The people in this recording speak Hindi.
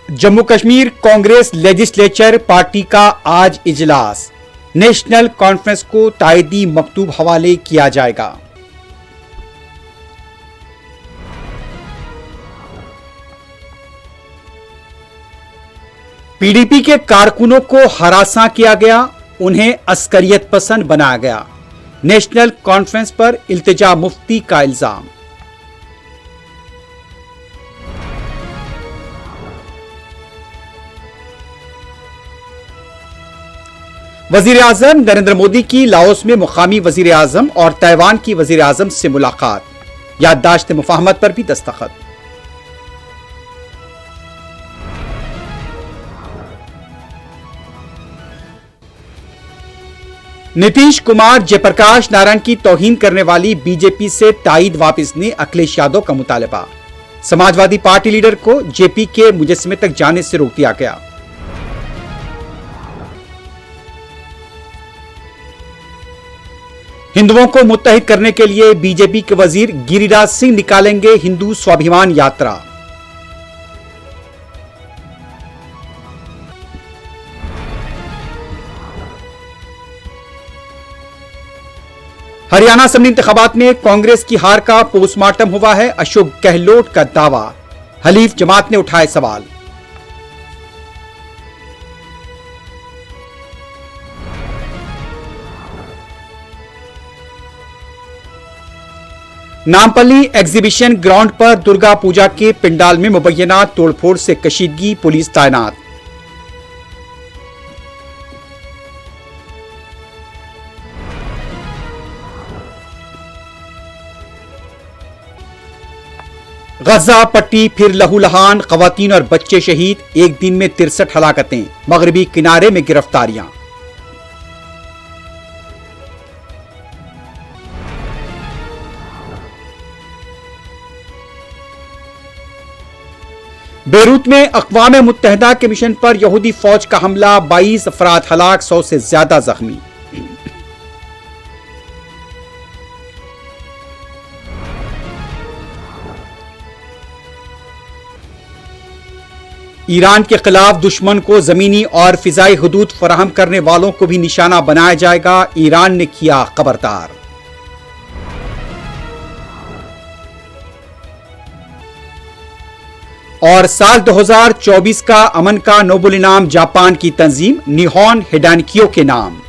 जम्मू कश्मीर कांग्रेस लेजिस्लेचर पार्टी का आज इजलास। नेशनल कॉन्फ्रेंस को तायदी मकतूब हवाले किया जाएगा। पीडीपी के कारकुनों को हरासा किया गया, उन्हें अस्करियत पसंद बनाया गया। नेशनल कॉन्फ्रेंस पर इल्तिजा मुफ्ती का इल्जाम। वजीर आजम नरेंद्र मोदी की लाओस में मुकामी वजीर आजम और ताइवान की वजीर आजम से मुलाकात। याददाश्त मुफाहमत पर भी दस्तखत। नीतीश कुमार जयप्रकाश नारायण की तौहीन करने वाली बीजेपी से ताईद वापस ने अखिलेश यादव का मुतालबा। समाजवादी पार्टी लीडर को जेपी के मुजस्समे तक जाने से रोक दिया गया। हिंदुओं को मुत्तहिद करने के लिए बीजेपी के वजीर गिरिराज सिंह निकालेंगे हिंदू स्वाभिमान यात्रा। हरियाणा असेंबली इंतखाबात में कांग्रेस की हार का पोस्टमार्टम हुआ है, अशोक गहलोत का दावा। हलीफ जमात ने उठाए सवाल। नामपल्ली एग्जीबिशन ग्राउंड पर दुर्गा पूजा के पंडाल में मुबैना तोड़फोड़ से कशीदगी, पुलिस तैनात। गजा पट्टी फिर लहूलुहान, खवातीन और बच्चे शहीद। एक दिन में 63 हलाकतें। मगरबी किनारे में गिरफ्तारियां। बेरूत में अक़वाम मुत्तहिदा के मिशन पर यहूदी फौज का हमला, 22 अफराद हलाक, 100 से ज्यादा जख्मी। ईरान के खिलाफ दुश्मन को जमीनी और फिजाई हुदूद फराहम करने वालों को भी निशाना बनाया जाएगा, ईरान ने किया खबरदार। और साल 2024 का अमन का नोबेल इनाम जापान की तंजीम निहोन हिडानकियो के नाम।